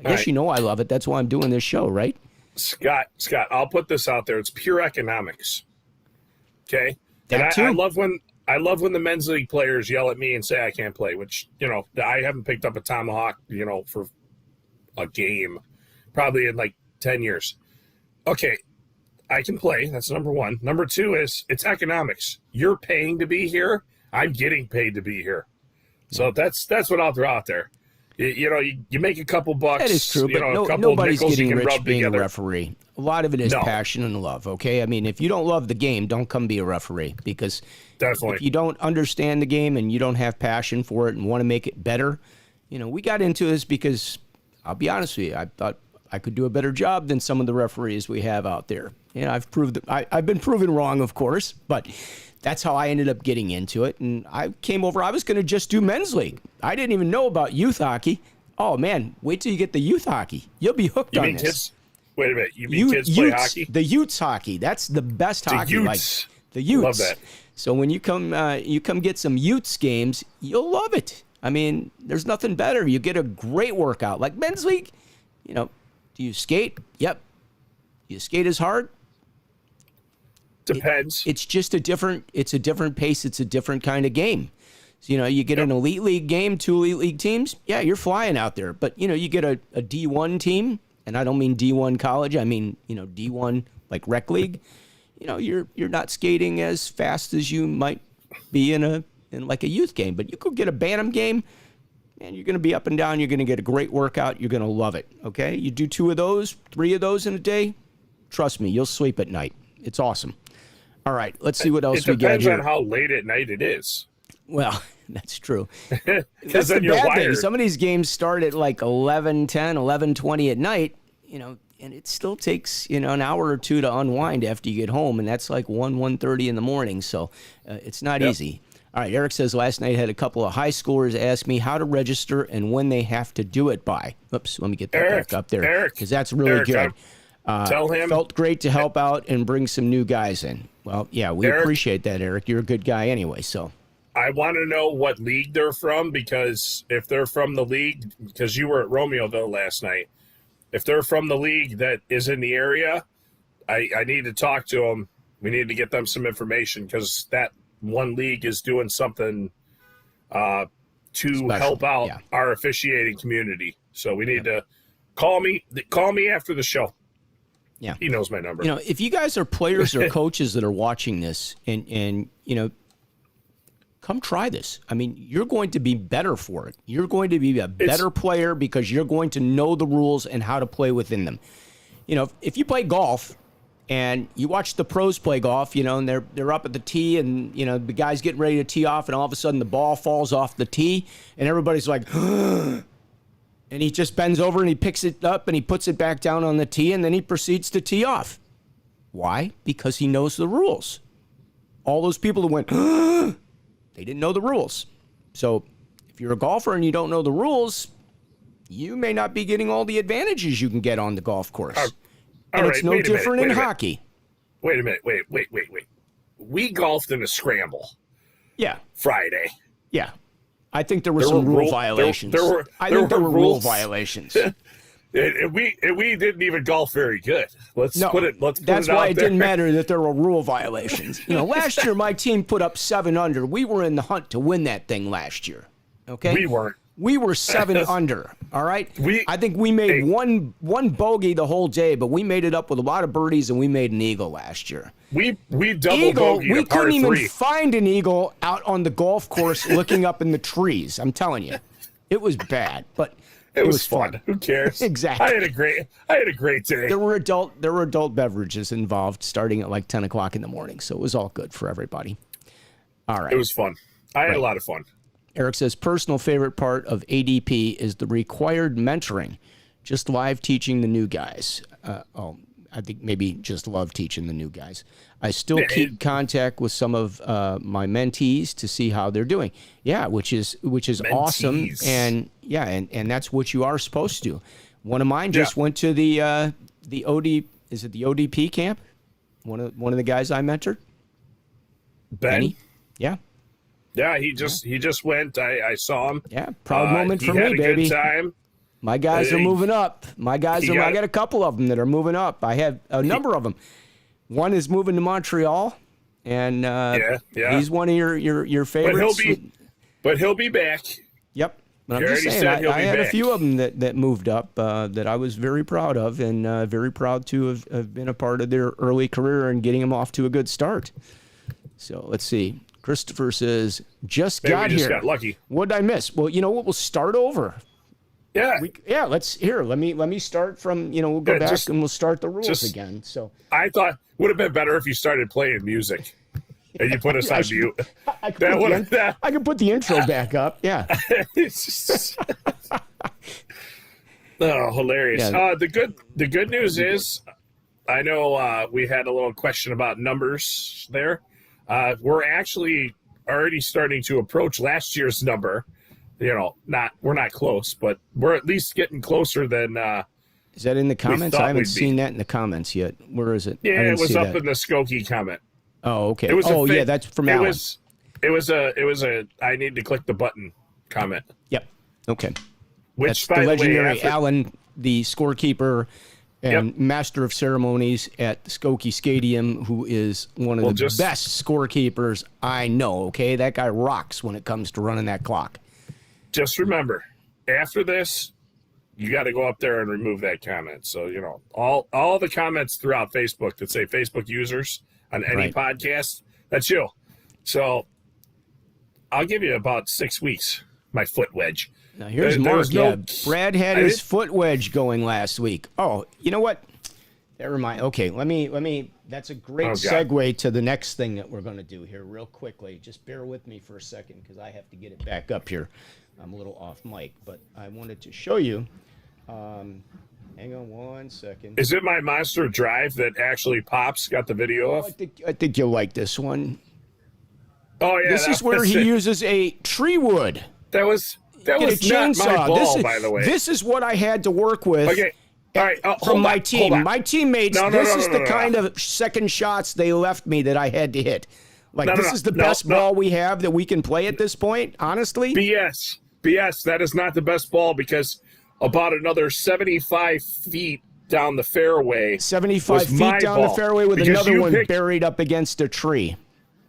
I guess I love it. That's why I'm doing this show, right? Scott, I'll put this out there. It's pure economics. Okay? I love when the men's league players yell at me and say I can't play, which, I haven't picked up a tomahawk, for a game probably in like 10 years. Okay, I can play. That's number one. Number two is it's economics. You're paying to be here. I'm getting paid to be here. So that's what I'll throw out there. You make a couple bucks. That is true, but nobody's getting rich being a referee. A lot of it is passion and love, okay? I mean, if you don't love the game, don't come be a referee, because if you don't understand the game and you don't have passion for it and want to make it better, we got into this because, I'll be honest with you, I thought I could do a better job than some of the referees we have out there. I've been proven wrong, of course, but that's how I ended up getting into it. And I came over, I was going to just do men's league. I didn't even know about youth hockey. Oh man, wait till you get the youth hockey. You'll be hooked You on mean this. kids? Wait a minute. You mean kids play hockey? The Utes hockey. That's the best hockey. Utes. Like the Utes. Love that. So when you come get some Utes games, you'll love it. I mean, there's nothing better. You get a great workout. Like men's league, do you skate? Yep. Do you skate as hard? Depends. It's just a different pace. It's a different kind of game. So, you get an elite league game, 2 elite league teams. Yeah, you're flying out there. But, you get a D1 team, and I don't mean D1 college. I mean, D1 like rec league. You're not skating as fast as you might be in like a youth game. But you could get a Bantam game, and you're going to be up and down. You're going to get a great workout. You're going to love it. Okay, you do 2 of those, 3 of those in a day. Trust me, you'll sleep at night. It's awesome. All right, let's see what else we got here. It depends on how late at night it is. Well, that's true. Because That's the then you're bad thing. wired. Some of these games start at like 11:10, 11:20 at night, and it still takes, an hour or 2 to unwind after you get home, and that's like 1:30 in the morning, so it's not easy. All right, Eric says, last night had a couple of high schoolers ask me how to register and when they have to do it by. Oops, let me get that back up there, because that's really good. Tell him. Felt great to help out and bring some new guys in. Well, yeah, we appreciate that, Eric. You're a good guy anyway, so. I want to know what league they're from, because if they're from the league, because you were at Romeoville last night, if they're from the league that is in the area, I need to talk to them. We need to get them some information, because that one league is doing something to Special, help out our officiating community. So we need to call me after the show. Yeah. He knows my number. If you guys are players or coaches that are watching this and come try this. I mean, you're going to be better for it. You're going to be a better player because you're going to know the rules and how to play within them. If you play golf and you watch the pros play golf, and they're up at the tee and, the guy's getting ready to tee off and all of a sudden the ball falls off the tee and everybody's like, and he just bends over and he picks it up and he puts it back down on the tee and then he proceeds to tee off. Why? Because he knows the rules. All those people who went, they didn't know the rules. So if you're a golfer and you don't know the rules, you may not be getting all the advantages you can get on the golf course. And it's no different in hockey. Wait a minute. Wait. We golfed in a scramble. Yeah. Friday. Yeah. I think there were some rule violations. I think there were rule violations. And we didn't even golf very good. Let's put it out there. That's why it didn't matter that there were rule violations. Last year my team put up 7 under. We were in the hunt to win that thing last year. Okay? We weren't. We were 7 under. All right. I think we made one bogey the whole day, but we made it up with a lot of birdies and we made an eagle last year. We double bogeyed we a par couldn't 3. even find an eagle out on the golf course looking up in the trees. I'm telling you, it was bad, but it was fun. Who cares? Exactly. I had a great day. There were adult beverages involved starting at like 10 o'clock in the morning, so it was all good for everybody. All right. It was fun. I had a lot of fun. Eric says, personal favorite part of ADP is the required mentoring. Just live teaching the new guys. I think maybe just love teaching the new guys. I still keep contact with some of my mentees to see how they're doing. Yeah, which is awesome. And and that's what you are supposed to do. One of mine just went to the ODP camp? One of the guys I mentored? Ben? Yeah. Yeah, he just went. I saw him. Yeah, proud moment for me, baby. baby. Good time. My guys are moving up. I got a couple of them that are moving up. I have a number of them. One is moving to Montreal, and he's one of your favorites. But he'll be back. Yep. But I'm just saying, I had a few of them that moved up that I was very proud of, and very proud to have been a part of their early career and getting them off to a good start. So let's see. Christopher says, just got here. Got lucky. What did I miss? Well, you know what? We'll start over. Yeah. Let me start from, we'll go back and we'll start the rules again. So I thought would have been better if you started playing music and you put us on mute. I could put the intro back up. Yeah. Oh, hilarious. Yeah. The good news is, I know we had a little question about numbers there. We're actually already starting to approach last year's number. we're not close, but we're at least getting closer than. Is that in the comments? thought I haven't we'd be. seen that in the comments yet. Where is it? I Yeah, didn't it was see up that. in the Skokie comment. Oh, okay. It was yeah, that's from Alan. It was a I need to click the button comment. Yep. Okay. Which, That's by the the way, legendary Alan, the scorekeeper and Yep. master of ceremonies at Skokie Stadium, who is one of the best scorekeepers I know. Okay, that guy rocks when it comes to running that clock. Just remember, after this, you got to go up there and remove that comment. So all the comments throughout Facebook that say Facebook users on any podcast, that's you. So I'll give you about 6 weeks. My foot wedge. Now here's There Mark. was no- Brad had his foot wedge going last week. Oh, you know what? Never mind. Okay, let me. That's a great segue to the next thing that we're going to do here, real quickly. Just bear with me for a second because I have to get it back up here. I'm a little off mic, but I wanted to show you. Hang on one second. Is it my Monster Drive that actually pops? Got the video of? I think you'll like this one. Oh yeah, This is where he uses a tree wood. That was Get a not chainsaw. my ball, by the way. This is what I had to work with. Okay. All right, From my team. My teammates, No, this is the no. kind of second shots they left me that I had to hit. Like, No, this is the best ball we have that we can play at this point, honestly. BS. That is not the best ball because about another 75 feet down the fairway. 75 was feet my down the ball. fairway with Because another you one picked- buried up against a tree.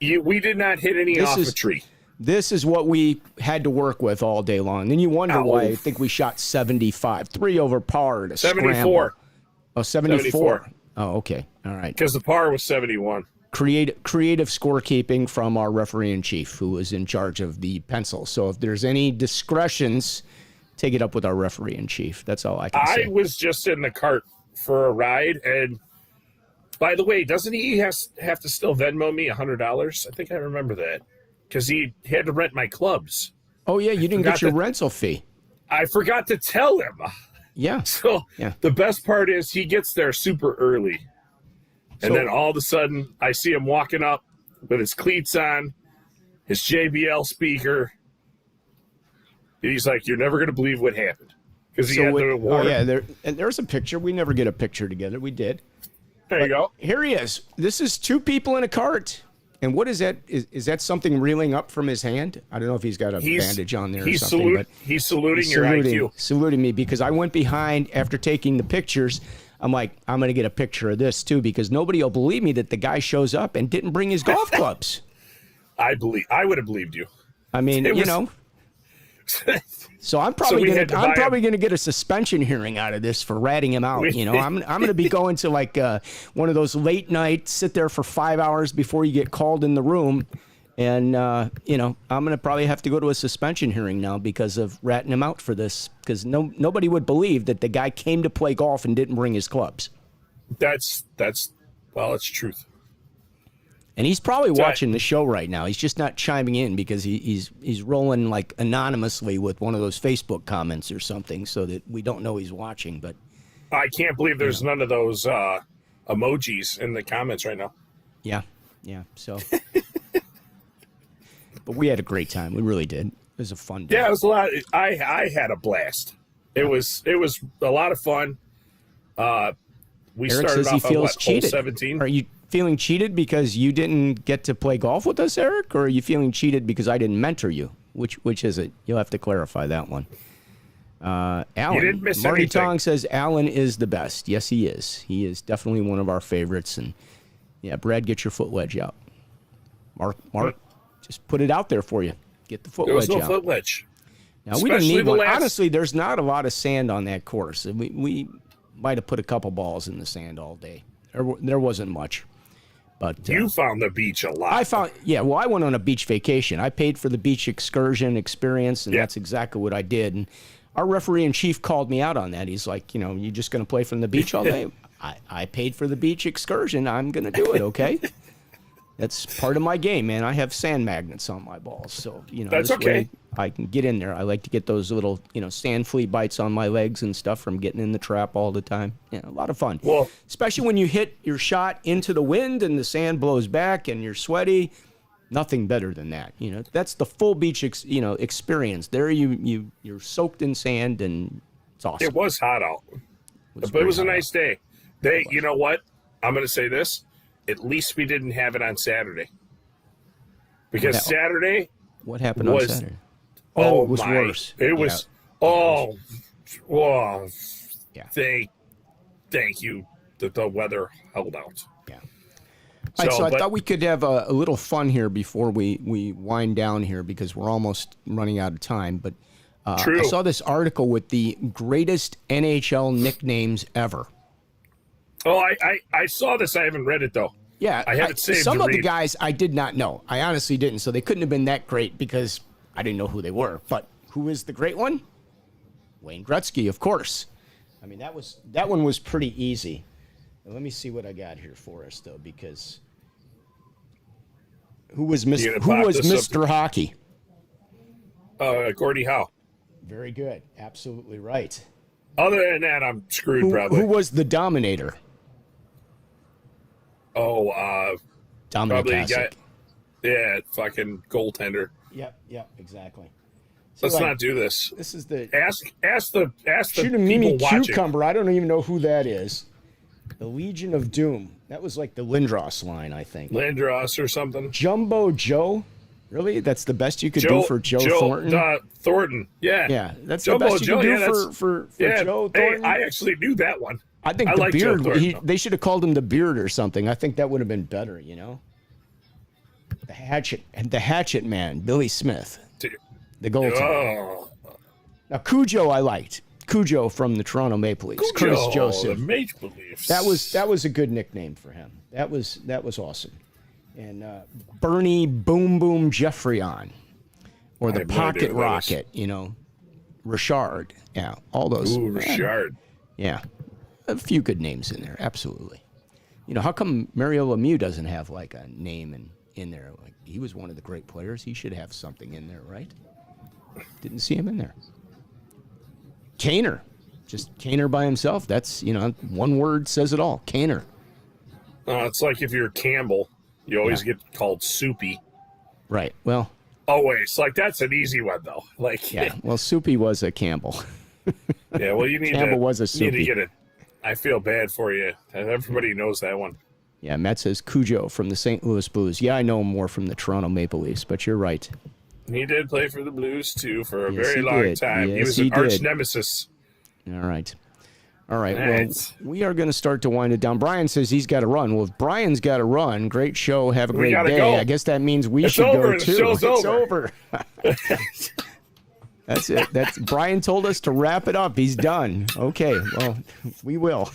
We did not hit any off a tree. This is what we had to work with all day long. Then you wonder why I think we shot 75. 3 over par to 74. Scramble. Oh, 74. Oh, okay. All right. Because the par was 71. Creative scorekeeping from our referee in chief, who is in charge of the pencil. So if there's any discretions, take it up with our referee in chief. That's all I can say. I was just in the cart for a ride, and by the way, doesn't he have to still Venmo me $100? I think I remember that because he had to rent my clubs. Oh yeah, you didn't get your rental fee. I forgot to tell him. Yeah. So the best part is he gets there super early. And then all of a sudden, I see him walking up with his cleats on, his JBL speaker. And he's like, "You're never going to believe what happened." Because he had the award. Oh, yeah. There's a picture. We never get a picture together. We did. There you go. Here he is. This is 2 people in a cart. And what is that? Is that something reeling up from his hand? I don't know if he's got a bandage on there or something. He's saluting your IQ. Saluting me because I went behind after taking the pictures. I'm like, I'm going to get a picture of this too because nobody will believe me that the guy shows up and didn't bring his golf clubs. I would have believed you. I mean, So I'm probably going to get a suspension hearing out of this for ratting him out. I'm going to be going to like one of those late nights, sit there for 5 hours before you get called in the room, and I'm going to probably have to go to a suspension hearing now because of ratting him out for this. Because nobody would believe that the guy came to play golf and didn't bring his clubs. It's truth. And he's probably watching the show right now. He's just not chiming in because he's rolling like anonymously with one of those Facebook comments or something so that we don't know he's watching. But I can't believe there's none of those emojis in the comments right now. Yeah. So, but we had a great time. We really did. It was a fun day. Yeah, it was a lot. I had a blast. It was a lot of fun. We Eric started says he off feels on hole cheated. 17. Are you feeling cheated because you didn't get to play golf with us, Eric, or are you feeling cheated because I didn't mentor you? Which is it? You'll have to clarify that one. Alan, you didn't miss Marty anything. Tong says Alan is the best. Yes, he is. He is definitely one of our favorites. And yeah, Brad, get your foot wedge out. Mark, just put it out there for you. Get the foot There was wedge no out. foot wedge. Now we didn't Especially need the one. last- Honestly, there's not a lot of sand on that course. We might have put a couple balls in the sand all day. There wasn't much. But You found the beach a lot. I went on a beach vacation. I paid for the beach excursion experience, and that's exactly what I did. And our referee in chief called me out on that. He's like, you just going to play from the beach all day? I paid for the beach excursion. I'm going to do it, okay? That's part of my game, man. I have sand magnets on my balls, so That's this okay. way I can get in there. I like to get those little sand flea bites on my legs and stuff from getting in the trap all the time. Yeah, a lot of fun. Well, Especially when you hit your shot into the wind and the sand blows back and you're sweaty. Nothing better than that. You know, that's the full beach, experience. There you're soaked in sand, and it's awesome. It was hot out, but it was a nice day. You know what? I'm going to say this. At least we didn't have it on Saturday. Because Saturday. What happened on Saturday? Oh, it was worse. It was. Yeah. Thank you that the weather held out. Yeah. All right, so I thought we could have a little fun here before we wind down here because we're almost running out of time. But I saw this article with the greatest NHL nicknames ever. Oh, I saw this. I haven't read it, though. Yeah. I haven't saved some to of read. the guys I did not know. I honestly didn't. So they couldn't have been that great because I didn't know who they were. But who is the great one? Wayne Gretzky, of course. I mean, that one was pretty easy. And let me see what I got here for us, though, because who was Mr. Hockey? Gordie Howe. Very good. Absolutely right. Other than that, I'm screwed, probably. Who was the Dominator? Oh, Dominic probably Hasek. Fucking goaltender. Yep, exactly. Let's not do this. This is the ask the shoot a people Mimi watching. Cucumber. I don't even know who that is. The Legion of Doom. That was like the Lindros line, I think. Lindros or something. Jumbo Joe. Really? That's the best you could do for Joe Thornton? Thornton. Yeah. Yeah, that's Jumbo the best you Joe, could do yeah, for Joe Hey, Thornton. I actually knew that one. I think the like Joe beard. Thornton, They should have called him the Beard or something. I think that would have been better. You know, the Hatchet Man, Billy Smith, the goaltender. Oh. Now Cujo, I liked Cujo from the Toronto Maple Leafs. Curtis Joseph. The Maple Leafs. That was a good nickname for him. That was awesome. And Bernie Boom Boom Jeffreyon, or the Pocket Rocket. You know, Richard. Yeah, all those. Ooh, Richard. Yeah, a few good names in there. Absolutely. You know, how come Mario Lemieux doesn't have like a name in there? Like, he was one of the great players. He should have something in there, right? Didn't see him in there. Kaner. Just Kaner by himself. That's, one word says it all. Kaner. It's like if you're Campbell, you always get called Soupy. Right. Well. Always. Like, that's an easy one, though. Like, yeah. Well, Soupy was a Campbell. Yeah, well, you need Campbell was a you need to Soupy. get it. I feel bad for you. Everybody knows that one. Yeah, Matt says Cujo from the St. Louis Blues. Yeah, I know him more from the Toronto Maple Leafs, but you're right. He did play for the Blues, too, for a Yes, very he long did. time. Yes, he was he an arch did. nemesis. All right. Well, Right. we are going to start to wind it down. Brian says he's got to run. Well, if Brian's got to run, great show. Have a great gotta day. go. I guess that means we It's should over. go The too. show's It's over. That's it. Brian told us to wrap it up. He's done. Okay. Well, we will.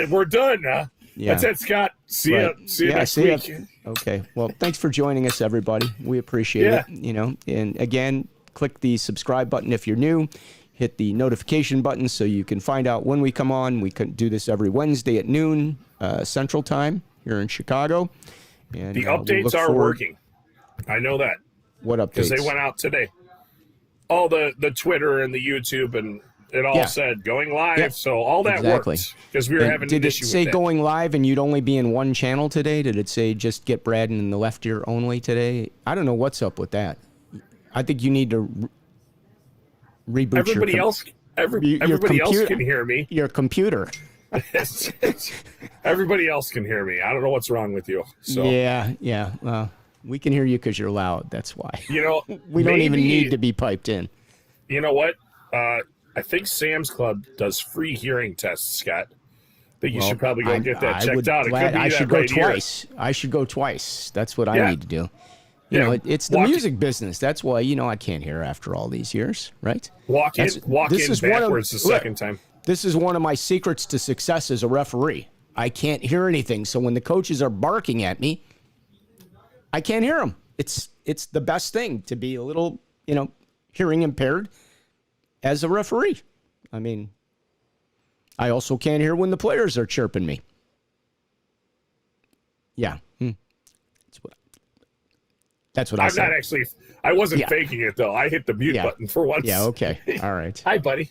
We're done, huh? Yeah. That's it, Scott. See Right. you next week. Ya. Okay. Well, thanks for joining us, everybody. We appreciate it. And again, click the subscribe button if you're new. Hit the notification button so you can find out when we come on. We can do this every Wednesday at noon Central Time here in Chicago. And The we'll updates look are forward- working. I know that. What updates? Because they went out today. All the Twitter and the YouTube, and it all said going live. Yeah. So all that Exactly. worked. Because we were having Did an it issue say with that. going live and you'd only be in one channel today? Did it say just get Brad in the left ear only today? I don't know what's up with that. I think you need to reboot Everybody your else can hear me. Your computer. Everybody else can hear me. I don't know what's wrong with you. So Yeah. Well, we can hear you because you're loud. That's why. We don't even maybe- need to be piped in. You know what? I think Sam's Club does free hearing tests, Scott. I think you should probably go get that checked out. It could be I that should go right here. twice. I should go twice. That's what I Yeah. need to do. Yeah. It's the Walk- music business. That's why, I can't hear after all these years, right? Walk in This is one of- backwards the look, second time. This is one of my secrets to success as a referee. I can't hear anything. So when the coaches are barking at me, I can't hear them. It's the best thing to be a little, hearing impaired as a referee. I mean, I also can't hear when the players are chirping me. Yeah. That's what I I'm said. not actually. I wasn't Yeah. faking it though. I hit the mute Yeah. button for once. Yeah, okay. All right. Hi, buddy.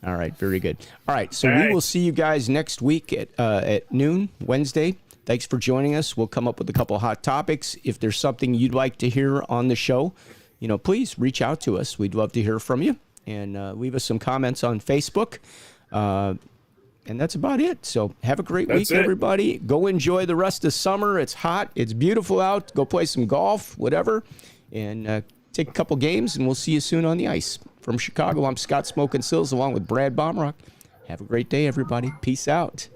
All right, very good. All right, so All we right. will see you guys next week at noon, Wednesday. thanks for joining us. We'll come up with a couple hot topics. If there's something you'd like to hear on the show, please reach out to us. We'd love to hear from you. And leave us some comments on Facebook. And that's about it. So have a great week, everybody. Go enjoy the rest of summer. It's hot. It's beautiful out. Go play some golf, whatever. And take a couple games, and we'll see you soon on the ice. From Chicago, I'm Scott Smokin Silz along with Brad Baumruck. Have a great day, everybody. Peace out.